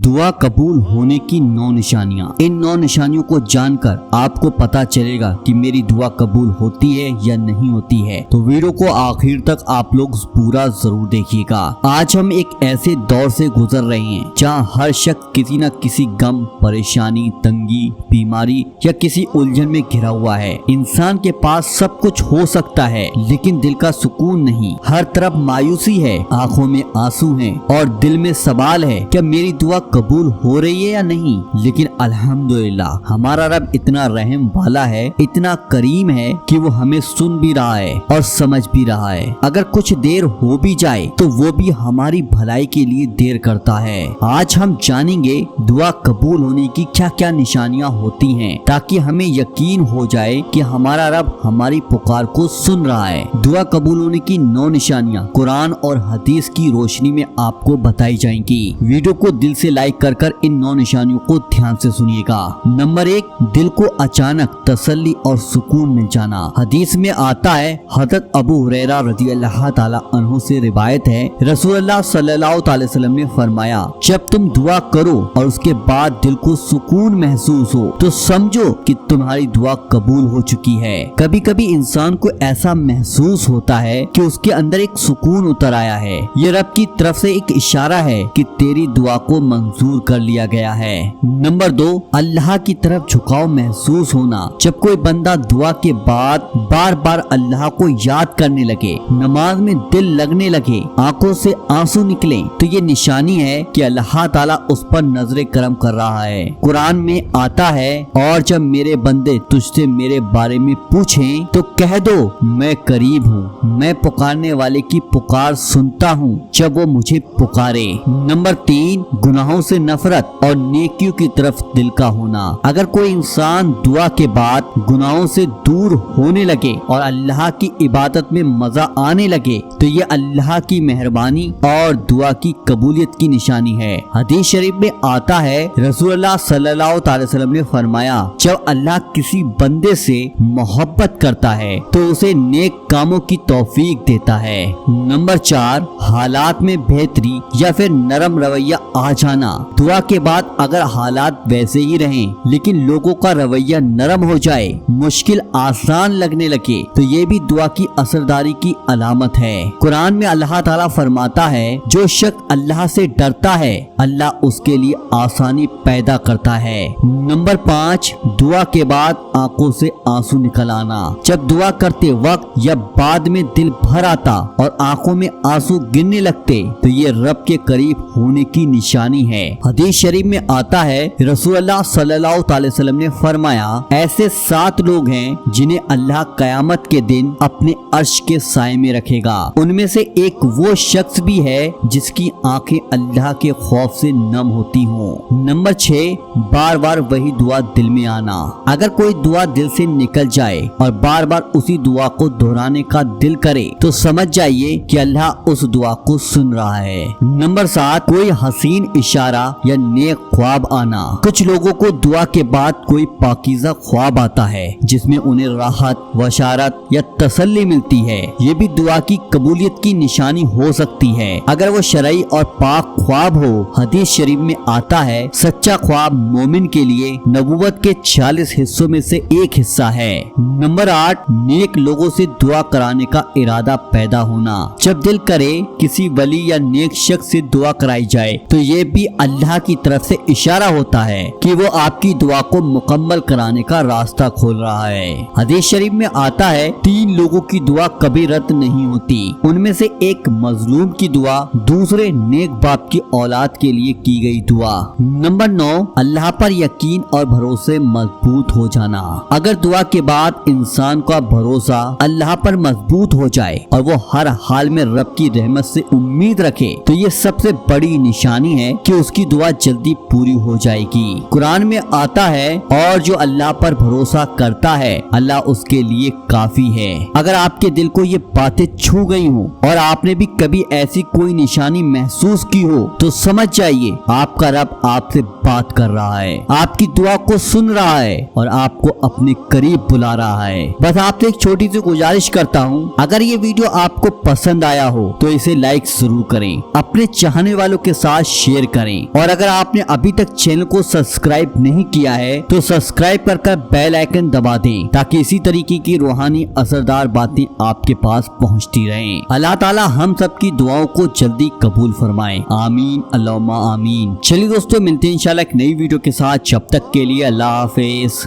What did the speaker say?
दुआ कबूल होने की 9 निशानियाँ। इन 9 निशानियों को जानकर आपको पता चलेगा कि मेरी दुआ कबूल होती है या नहीं होती है। तो वीडियो को आखिर तक आप लोग पूरा जरूर देखिएगा। आज हम एक ऐसे दौर से गुजर रहे हैं जहाँ हर शख्स किसी न किसी गम, परेशानी, तंगी, बीमारी या किसी उलझन में घिरा हुआ है। इंसान के पास सब कुछ हो सकता है लेकिन दिल का सुकून नहीं। हर तरफ मायूसी है, आंखों में आंसू हैं और दिल में सवाल है क्या मेरी दुआ कबूल हो रही है या नहीं। लेकिन अल्हम्दुलिल्लाह हमारा रब इतना रहम वाला है, इतना करीम है कि वो हमें सुन भी रहा है और समझ भी रहा है। अगर कुछ देर हो भी जाए तो वो भी हमारी भलाई के लिए देर करता है। आज हम जानेंगे दुआ कबूल होने की क्या क्या निशानियाँ होती हैं ताकि हमें यकीन हो जाए कि हमारा रब हमारी पुकार को सुन रहा है। दुआ कबूल होने की 9 निशानियाँ कुरान और हदीस की रोशनी में आपको बताई जाएंगी। वीडियो को दिल से लाइक कर इन 9 निशानियों को ध्यान से सुनिएगा। नंबर 1, दिल को अचानक तसल्ली और सुकून मिल जाना। हदीस में आता है, हज़रत अबू हुरैरा रज़ियल्लाहु ताला अन्हु से रिवायत है, रसूलुल्लाह सल्लल्लाहु अलैहि वसल्लम ने फरमाया, जब तुम दुआ करो और उसके बाद दिल को सुकून महसूस हो तो समझो कि तुम्हारी दुआ कबूल हो चुकी है। कभी कभी इंसान को ऐसा महसूस होता है कि उसके अंदर एक सुकून उतर आया है। ये रब की तरफ से एक इशारा है कि तेरी दुआ को मंजूर कर लिया गया है। नंबर 2, अल्लाह की तरफ झुकाव महसूस होना। जब कोई बंदा दुआ के बाद बार बार अल्लाह को याद करने लगे, नमाज में दिल लगने लगे, आंखों से आंसू निकले, तो ये निशानी है कि अल्लाह ताला उस पर नजरे करम कर रहा है। कुरान में आता है, और जब मेरे बंदे तुझसे मेरे बारे में पूछें तो कह दो मैं करीब हूँ, मैं पुकारने वाले की पुकार सुनता हूँ जब वो मुझे पुकारे। नंबर 3, गुनाहों से नफरत और नेकियों की तरफ दिल का होना। अगर कोई इंसान दुआ के बाद गुनाहों से दूर होने लगे और अल्लाह की इबादत में मजा आने लगे तो ये अल्लाह की मेहरबानी और दुआ की कबूलियत की निशानी है। हदीस शरीफ में आता है, रसूलुल्लाह सल्लल्लाहु अलैहि वसल्लम ने फरमाया, जब अल्लाह किसी बंदे से मोहब्बत करता है तो उसे नेक कामों की तौफीक देता है। नंबर 4, हालात में बेहतरी या फिर नरम रवैया आ जाना। दुआ के बाद अगर हालात वैसे ही रहें लेकिन लोगों का रवैया नरम हो जाए, मुश्किल आसान लगने लगे, तो ये भी दुआ की असरदारी की अलामत है। कुरान में अल्लाह ताला फरमाता है, जो शख्स अल्लाह से डरता है अल्लाह उसके लिए आसानी पैदा करता है। नंबर 5, दुआ के बाद आंखों से आंसू निकल आना। जब दुआ करते वक्त या बाद में दिल भर आता और आंखों में आंसू गिरने लगते तो ये रब के करीब होने की निशानी है। हदीस शरीफ में आता है, रसूलुल्लाह सल्लल्लाहु अलैहि वसल्लम ने फरमाया, ऐसे 7 लोग हैं जिन्हें अल्लाह कयामत के दिन अपने अर्श के साए में रखेगा। उनमें से एक वो शख्स भी है जिसकी आंखें अल्लाह के खौफ से नम होती हों। नंबर 6, बार बार वही दुआ दिल में आना। अगर कोई दुआ दिल से निकल जाए और बार बार उसी दुआ को दोहराने का दिल करे तो समझ जाइए कि अल्लाह उस दुआ को सुन रहा है। नंबर 7, कोई हसीन इशारा या नेक ख्वाब आना। कुछ लोगों को दुआ के बाद कोई पाकीज़ा ख्वाब आता है जिसमें उन्हें राहत, बशारत या तसल्ली मिलती है। ये भी दुआ की कबूलियत की निशानी हो सकती है अगर वो शरई और पाक ख्वाब हो। हदीस शरीफ में आता है, सच्चा ख्वाब मोमिन के लिए नबूवत के 40 हिस्सों में से एक हिस्सा है। नंबर 8, नेक लोगों से दुआ कराने का इरादा पैदा होना। जब दिल करे किसी वली या नेक शख्स से दुआ कराई जाए तो ये भी अल्लाह की तरफ से इशारा होता है कि वो आपकी दुआ को मुकम्मल कराने का रास्ता खोल रहा है। हदीस शरीफ में आता है, 3 लोगों की दुआ कभी रद्द नहीं होती। उनमें से एक मजलूम की दुआ, दूसरे नेक बाप की औलाद के लिए की गई दुआ। नंबर 9, अल्लाह पर यकीन और भरोसे मजबूत हो जाना। अगर दुआ के बाद इंसान का भरोसा अल्लाह पर मजबूत हो जाए और वो हर हाल में रब की रहमत से उम्मीद रखे तो ये सबसे बड़ी निशानी है कि उसकी दुआ जल्दी पूरी हो जाएगी। कुरान में आता है, और जो अल्लाह पर भरोसा करता है अल्लाह उसके लिए काफी है। अगर आपके दिल को ये बातें छू गई हो और आपने भी कभी ऐसी कोई निशानी महसूस की हो तो समझ जाइए आपका रब आपसे बात कर रहा है, आपकी दुआ को सुन रहा है और आपको अपने करीब बुला रहा है। बस आपसे एक छोटी सी गुजारिश करता हूँ, अगर ये वीडियो आपको पसंद आया हो तो इसे लाइक जरूर करें, अपने चाहने वालों के साथ शेयर करें फरमाएं। और अगर आपने अभी तक चैनल को सब्सक्राइब नहीं किया है तो सब्सक्राइब कर बेल आइकन दबा दें, ताकि इसी तरीके की रूहानी असरदार बातें आपके पास पहुंचती रहें। अल्लाह ताला हम सब की दुआओं को जल्दी कबूल फरमाए। आमीन अल्लाहुम्मा आमीन। चलिए दोस्तों, मिलते हैं इंशाल्लाह एक नई वीडियो के साथ। जब तक के लिए अल्लाह हाफिज।